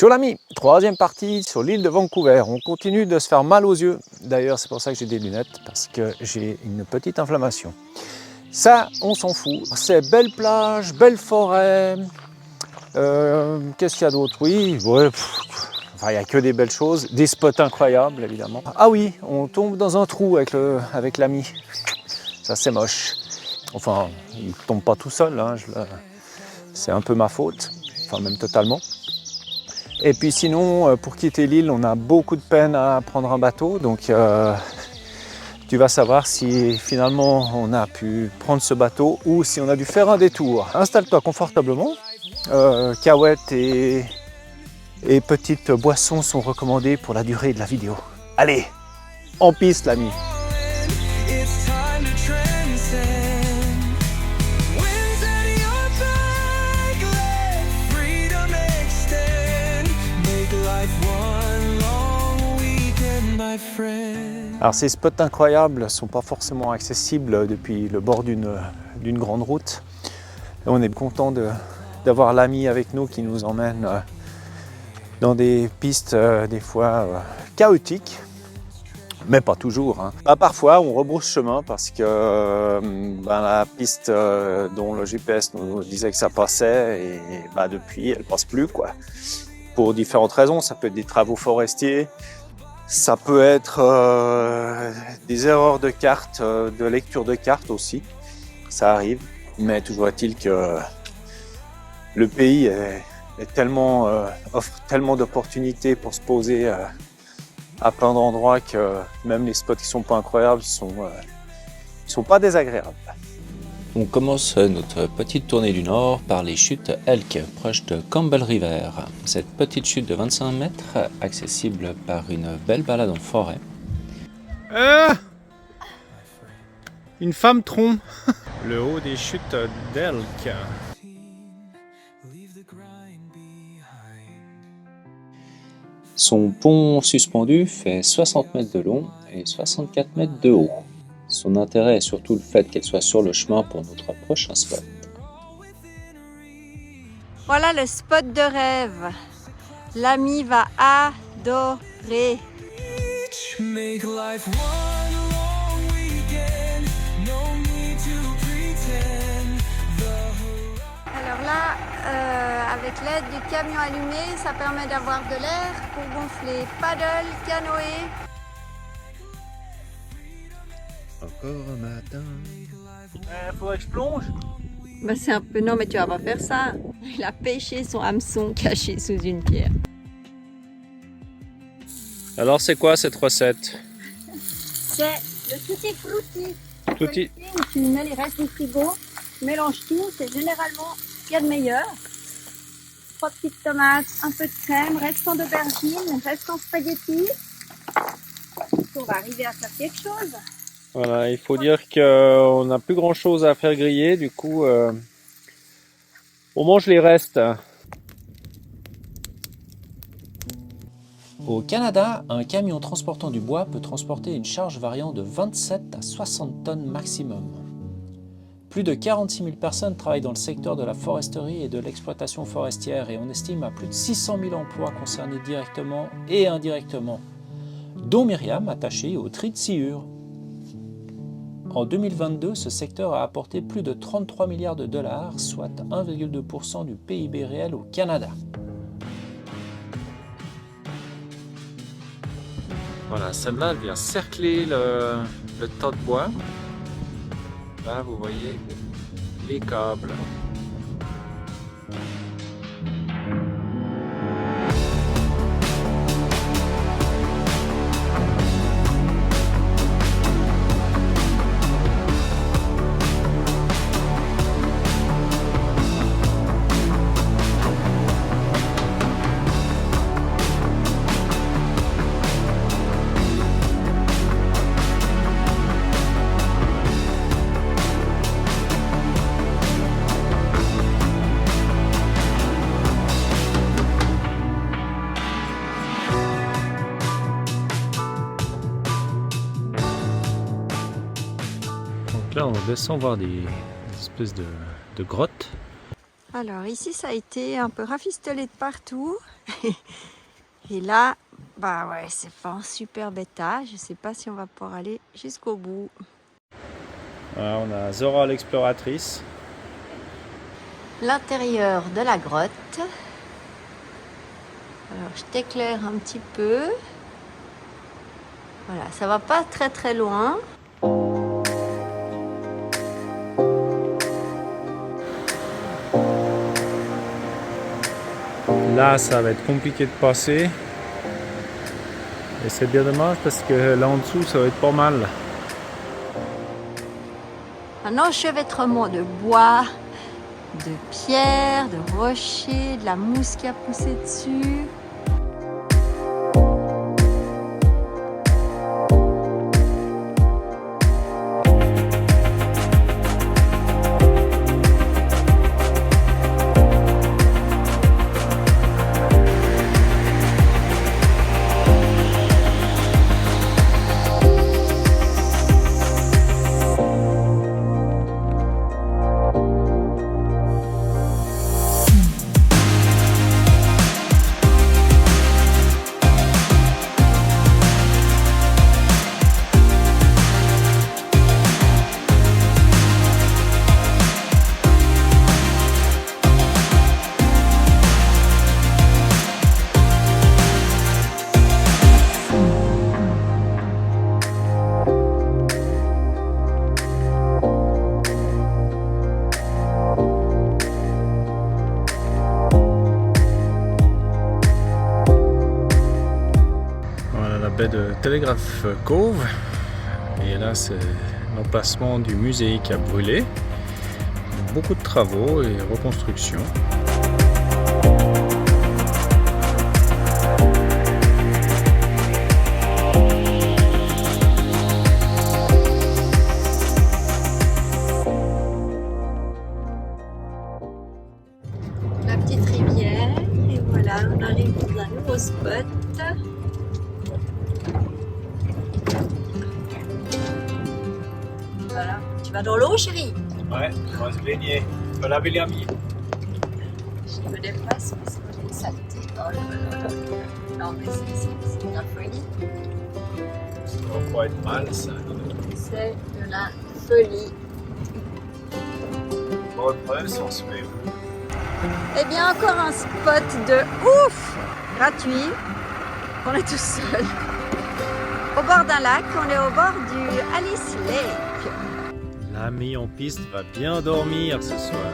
Ciao l'ami, troisième partie sur l'île de Vancouver. On continue de se faire mal aux yeux. D'ailleurs, c'est pour ça que j'ai des lunettes, parce que j'ai une petite inflammation. Ça, on s'en fout. C'est belle plage, belle forêt. Qu'est-ce qu'il y a d'autre? Oui, ouais, enfin, il n'y a que des belles choses. Des spots incroyables, évidemment. Ah oui, on tombe dans un trou avec l'ami. Ça, c'est moche. Enfin, il ne tombe pas tout seul. Hein, c'est un peu ma faute. Enfin, même totalement. Et puis sinon, pour quitter l'île, on a beaucoup de peine à prendre un bateau. Donc tu vas savoir si finalement on a pu prendre ce bateau ou si on a dû faire un détour. Installe-toi confortablement. Cahuètes et petites boissons sont recommandées pour la durée de la vidéo. Allez, en piste l'ami. Alors ces spots incroyables ne sont pas forcément accessibles depuis le bord d'une grande route. Et on est content d'avoir l'ami avec nous qui nous emmène dans des pistes des fois chaotiques, mais pas toujours. Hein. Parfois on rebrousse chemin parce que la piste dont le GPS nous disait que ça passait, et depuis elle passe plus quoi. Pour différentes raisons, ça peut être des travaux forestiers. Ça peut être des erreurs de carte, de lecture de carte aussi, ça arrive. Mais toujours est-il que le pays offre tellement d'opportunités pour se poser à plein d'endroits que même les spots qui sont pas incroyables sont pas désagréables. On commence notre petite tournée du Nord par les chutes Elk, proche de Campbell River. Cette petite chute de 25 mètres, accessible par une belle balade en forêt. Une femme tronc. Le haut des chutes d'Elk. Son pont suspendu fait 60 mètres de long et 64 mètres de haut. Son intérêt est surtout le fait qu'elle soit sur le chemin pour notre prochain spot. Voilà le spot de rêve. L'ami va adorer. Alors là, avec l'aide du camion allumé, ça permet d'avoir de l'air pour gonfler paddle, canoë. Encore un matin. Faudrait que je plonge. C'est un peu... Non, mais tu vas pas faire ça. Il a pêché son hameçon caché sous une pierre. Alors c'est quoi cette recette? C'est le tutti frutti. Tutti. Tu mets les restes du frigo, tu mélanges tout, c'est généralement ce qu'il y a de meilleur. 3 petites tomates, un peu de crème, restant d'aubergine, restant spaghetti. On va arriver à faire quelque chose. Voilà, il faut dire qu'on n'a plus grand chose à faire griller, du coup on mange les restes. Au Canada, un camion transportant du bois peut transporter une charge variant de 27 à 60 tonnes maximum. Plus de 46 000 personnes travaillent dans le secteur de la foresterie et de l'exploitation forestière et on estime à plus de 600 000 emplois concernés directement et indirectement, dont Myriam attachée au tri de sciure. En 2022, ce secteur a apporté plus de 33 milliards de dollars, soit 1,2% du PIB réel au Canada. Voilà, celle-là, elle vient cercler le tas de bois. Là, vous voyez les câbles. Là, on descend voir des espèces de grottes. Alors ici, ça a été un peu rafistolé de partout. Et là, bah ouais, c'est pas un super état. Je sais pas si on va pouvoir aller jusqu'au bout. Voilà, on a Zora l'exploratrice. L'intérieur de la grotte. Alors, je t'éclaire un petit peu. Voilà, ça va pas très très loin. Là, ça va être compliqué de passer. Et c'est bien dommage parce que là en dessous, ça va être pas mal. Un enchevêtrement de bois, de pierres, de rochers, de la mousse qui a poussé dessus. Baie de Telegraph Cove, et là c'est l'emplacement du musée qui a brûlé. Beaucoup de travaux et reconstruction. La petite rivière, et voilà, on arrive dans un nouveau spot. Voilà. Tu vas dans l'eau, chérie? Ouais, on va se baigner. On va laver les amis. Je me dépasse parce que j'ai une saleté. Oh là là là. Non, mais c'est de la folie. Ça va pas être mal, ça. C'est de la folie. Bon, le problème, c'est qu'on se met. Eh bien, encore un spot de ouf gratuit. On est tout seul. Au bord d'un lac, on est au bord du Alice Lake. L'ami en piste va bien dormir ce soir.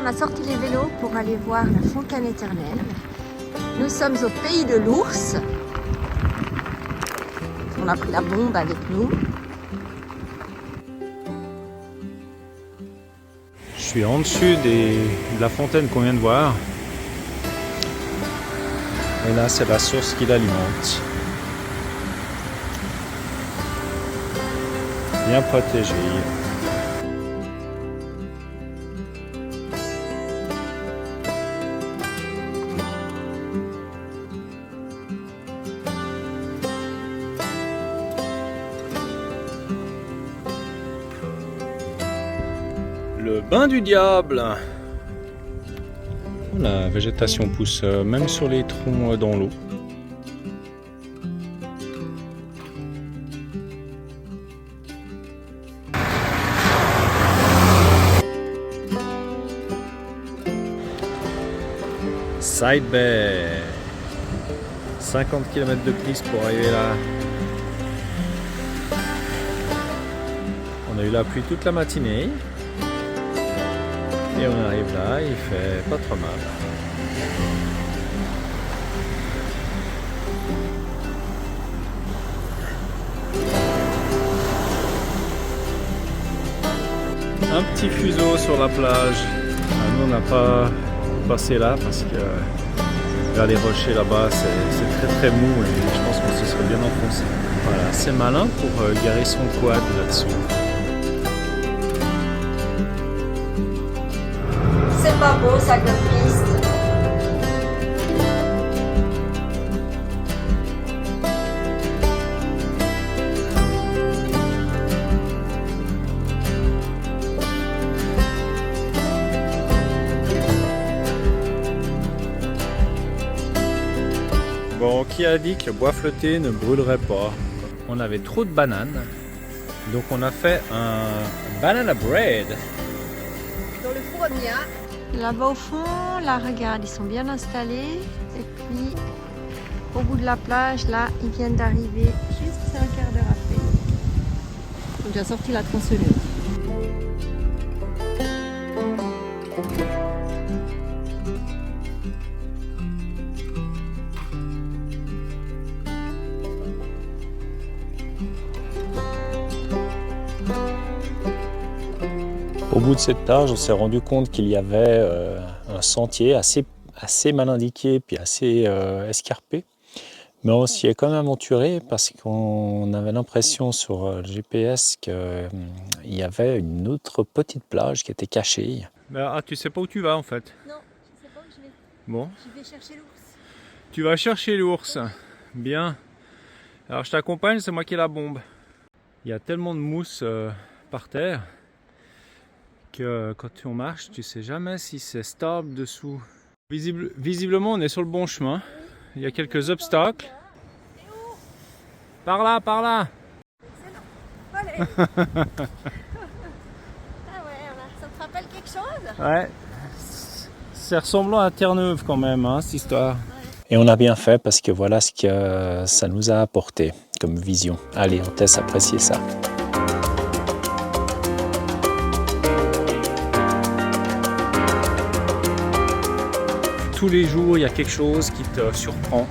On a sorti les vélos pour aller voir la fontaine éternelle. Nous sommes au pays de l'ours. On a pris la bombe avec nous. Je suis en dessus de la fontaine qu'on vient de voir. Et là, c'est la source qui l'alimente. Bien protégée. Le bain du diable. La végétation pousse même sur les troncs dans l'eau. Side Bay. 50 km de piste pour arriver là. On a eu la pluie toute la matinée. Et on arrive là, il fait pas trop mal. Un petit fuseau sur la plage. Nous on n'a pas passé là parce que là les rochers là-bas c'est très très mou et je pense qu'on ce serait bien enfoncé. Voilà, c'est malin pour garer son quad là-dessus. C'est pas beau ça comme piste. Bon, qui a dit que le bois flotté ne brûlerait pas? On avait trop de bananes, donc on a fait un banana bread. Dans le fournia. Là-bas au fond, là regarde, ils sont bien installés. Et puis au bout de la plage, là, ils viennent d'arriver juste un quart d'heure après. Ils ont déjà sorti la tronçonneuse. Au bout de cette plage, on s'est rendu compte qu'il y avait un sentier assez mal indiqué puis assez escarpé. Mais on s'y est quand même aventuré parce qu'on avait l'impression sur le GPS qu'il y avait une autre petite plage qui était cachée. Ah, tu sais pas où tu vas en fait? Non, je sais pas où je vais. Bon. Je vais chercher l'ours. Tu vas chercher l'ours. Bien. Alors je t'accompagne, c'est moi qui ai la bombe. Il y a tellement de mousse par terre que quand on marche, tu sais jamais si c'est stable dessous. Visiblement, on est sur le bon chemin. Il y a quelques obstacles. Par là, par là. Allez. Ah ouais, ça te rappelle quelque chose? Ouais. C'est ressemblant à Terre-Neuve quand même, hein, cette histoire. Et on a bien fait parce que voilà ce que ça nous a apporté comme vision. Allez, on te laisse apprécier ça. Tous les jours, il y a quelque chose qui te surprend.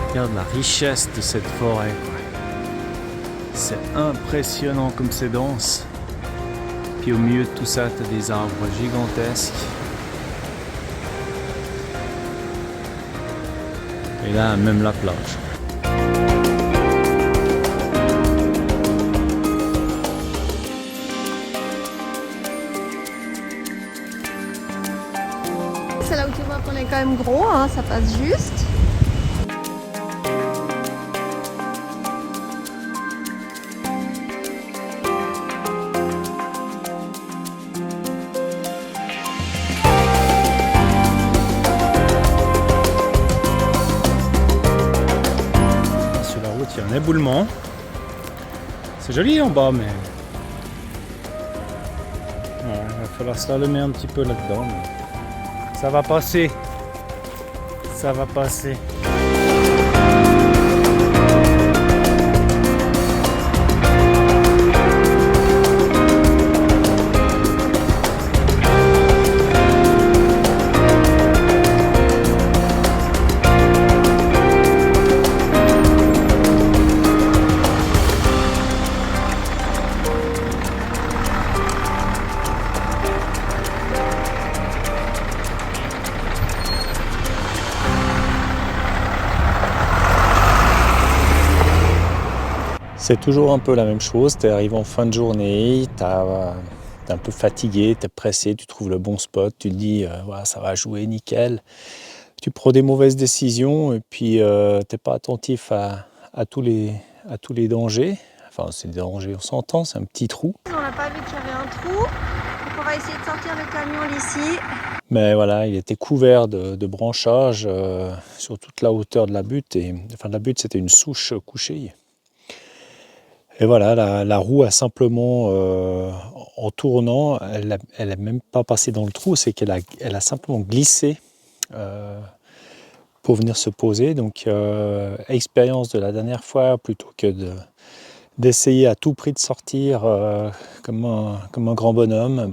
Regarde la richesse de cette forêt, quoi. C'est impressionnant comme c'est dense. Puis au milieu de tout ça, tu as des arbres gigantesques. Et là, même la plage. C'est là où tu vois qu'on est quand même gros, hein, ça passe juste. Il y a un éboulement. C'est joli en bas, mais ouais, il va falloir slalomer un petit peu là-dedans. Mais ça va passer. Ça va passer. C'est toujours un peu la même chose, tu arrives en fin de journée, tu es un peu fatigué, tu es pressé, tu trouves le bon spot, tu te dis ouais, ça va jouer nickel. Tu prends des mauvaises décisions et puis tu n'es pas attentif à tous les dangers. Enfin, c'est des dangers, on s'entend, c'est un petit trou. On n'a pas vu qu'il y avait un trou, donc on va essayer de sortir le camion d'ici. Mais voilà, il était couvert de branchages sur toute la hauteur de la butte. Et, enfin, la butte, c'était une souche couchée. Et voilà, la roue a simplement, en tournant, elle n'a même pas passé dans le trou, c'est qu'elle a simplement glissé pour venir se poser. Donc, expérience de la dernière fois, plutôt que d'essayer à tout prix de sortir comme un grand bonhomme,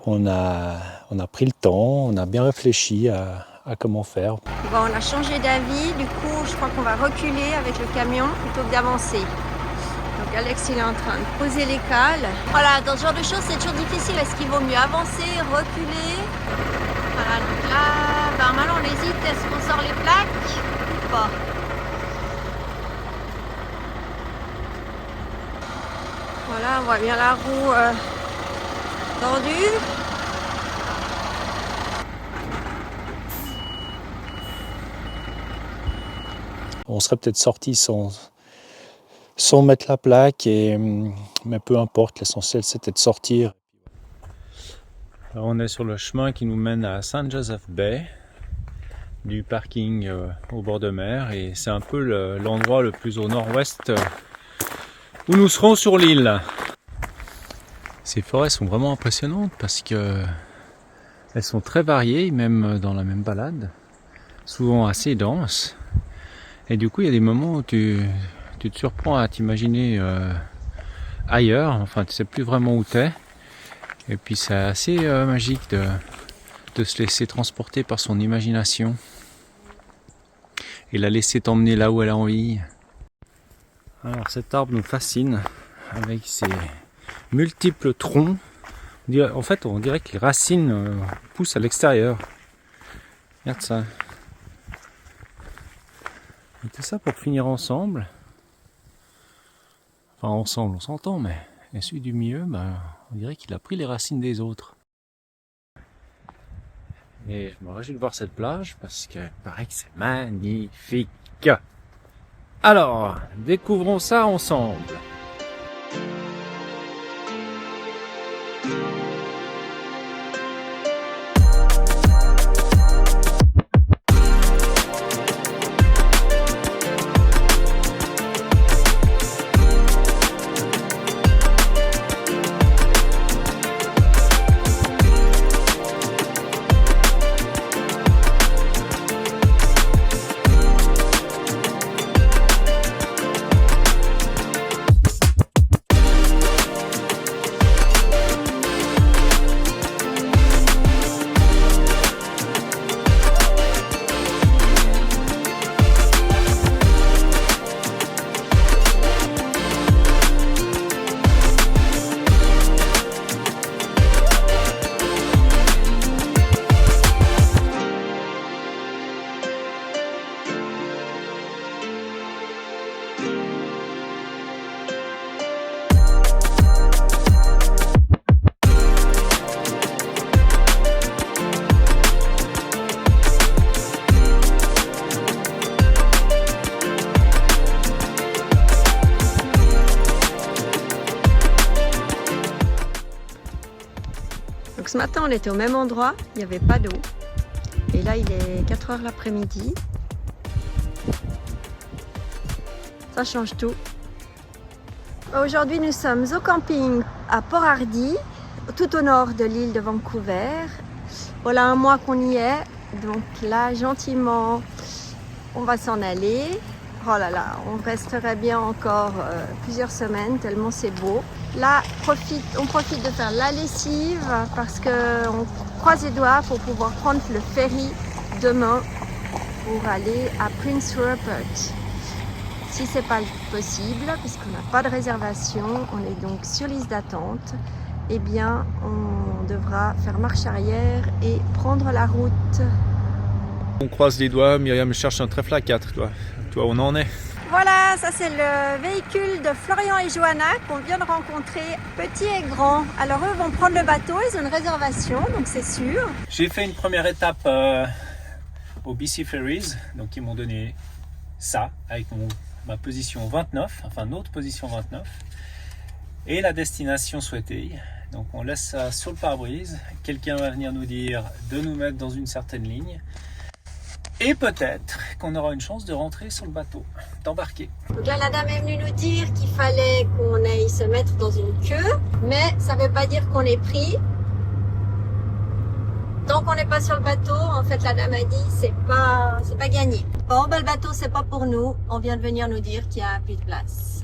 on a pris le temps, on a bien réfléchi à comment faire. Bon, on a changé d'avis, du coup je crois qu'on va reculer avec le camion plutôt que d'avancer. Donc Alex il est en train de poser les cales. Voilà, dans ce genre de choses c'est toujours difficile, est-ce qu'il vaut mieux avancer, reculer? Voilà, donc là, maintenant on hésite, est-ce qu'on sort les plaques ou pas? Voilà, on voit bien la roue tordue. On serait peut-être sorti sans mettre la plaque, mais peu importe, l'essentiel c'était de sortir. Alors on est sur le chemin qui nous mène à St. Joseph Bay, du parking au bord de mer, et c'est un peu l'endroit le plus au nord-ouest où nous serons sur l'île. Ces forêts sont vraiment impressionnantes parce que elles sont très variées, même dans la même balade, souvent assez denses. Et du coup, il y a des moments où tu te surprends à t'imaginer ailleurs, enfin tu sais plus vraiment où t'es. Et puis c'est assez magique de se laisser transporter par son imagination et la laisser t'emmener là où elle a envie. Alors cet arbre nous fascine avec ses multiples troncs. En fait, on dirait que les racines poussent à l'extérieur. Regarde ça. Et tout ça pour finir ensemble. Enfin ensemble, on s'entend, mais celui du milieu, on dirait qu'il a pris les racines des autres. Et je me réjouis de voir cette plage parce qu'il paraît que c'est magnifique. Alors, découvrons ça ensemble. Donc ce matin on était au même endroit, il n'y avait pas d'eau. Et là il est 4 h l'après-midi. Ça change tout. Aujourd'hui nous sommes au camping à Port Hardy, tout au nord de l'île de Vancouver. Voilà un mois qu'on y est, donc là gentiment on va s'en aller. Oh là là, on resterait bien encore plusieurs semaines tellement c'est beau. Là, on profite de faire la lessive parce qu'on croise les doigts pour pouvoir prendre le ferry demain pour aller à Prince Rupert. Si c'est pas possible, puisqu'on n'a pas de réservation, on est donc sur liste d'attente, eh bien on devra faire marche arrière et prendre la route. On croise les doigts, Myriam cherche un trèfle à 4, toi on en est. Voilà, ça c'est le véhicule de Florian et Johanna qu'on vient de rencontrer, petit et grand. Alors eux vont prendre le bateau, ils ont une réservation, donc c'est sûr. J'ai fait une première étape au BC Ferries, donc ils m'ont donné ça avec ma position 29, enfin notre position 29, et la destination souhaitée. Donc on laisse ça sur le pare-brise, quelqu'un va venir nous dire de nous mettre dans une certaine ligne. Et peut-être qu'on aura une chance de rentrer sur le bateau, d'embarquer. Donc là, la dame est venue nous dire qu'il fallait qu'on aille se mettre dans une queue, mais ça ne veut pas dire qu'on est pris. Tant qu'on n'est pas sur le bateau, en fait, la dame a dit c'est pas gagné. Bon, le bateau, c'est pas pour nous. On vient de venir nous dire qu'il n'y a plus de place.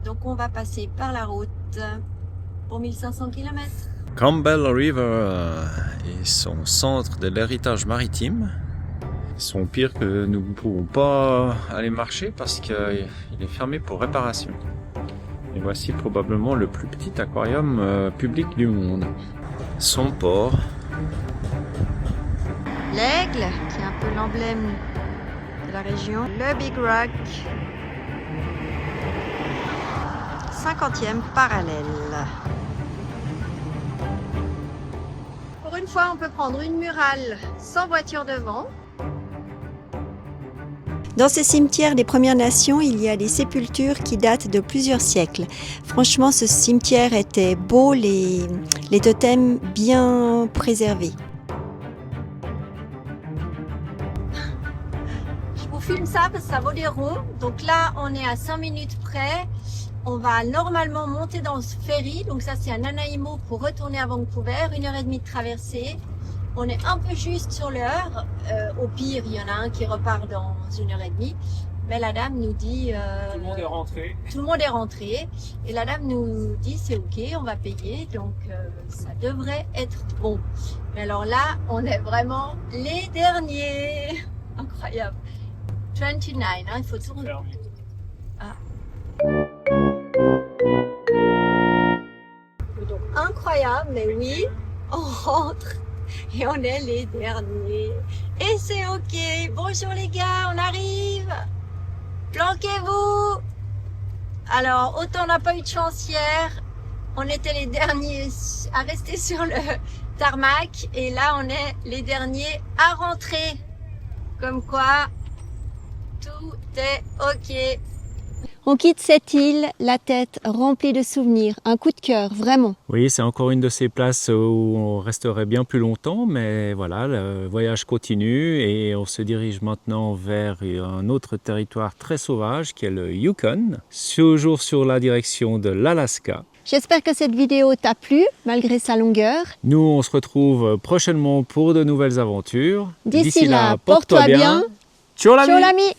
Donc on va passer par la route pour 1500 km. Campbell River et son centre de l'héritage maritime sont pires que nous ne pouvons pas aller marcher parce qu'il est fermé pour réparation. Et voici probablement le plus petit aquarium public du monde. Son port. L'aigle, qui est un peu l'emblème de la région. Le Big Rock. 50e parallèle. Pour une fois, on peut prendre une murale sans voiture devant. Dans ce cimetière des Premières Nations, il y a des sépultures qui datent de plusieurs siècles. Franchement, ce cimetière était beau, les totems bien préservés. Je vous filme ça parce que ça vaut des ronds. Donc là, on est à 5 minutes près. On va normalement monter dans ce ferry. Donc ça, c'est un Nanaimo pour retourner à Vancouver. 1h30 de traversée. On est un peu juste sur l'heure. Au pire, il y en a un qui repart dans 1h30. Mais la dame nous dit... Tout le monde est rentré. Tout le monde est rentré. Et la dame nous dit, c'est OK, on va payer. Donc, ça devrait être bon. Mais alors là, on est vraiment les derniers. Incroyable. 29, hein, il faut tourner. Ah. Donc, incroyable, mais oui, on rentre. Et on est les derniers. Et c'est OK. Bonjour les gars, on arrive. Planquez-vous. Alors, autant on n'a pas eu de chance hier. On était les derniers à rester sur le tarmac. Et là, on est les derniers à rentrer. Comme quoi, tout est OK. On quitte cette île, la tête remplie de souvenirs, un coup de cœur, vraiment. Oui, c'est encore une de ces places où on resterait bien plus longtemps, mais voilà, le voyage continue et on se dirige maintenant vers un autre territoire très sauvage qui est le Yukon, toujours sur la direction de l'Alaska. J'espère que cette vidéo t'a plu, malgré sa longueur. Nous, on se retrouve prochainement pour de nouvelles aventures. D'ici là, porte-toi bien. Ciao l'ami!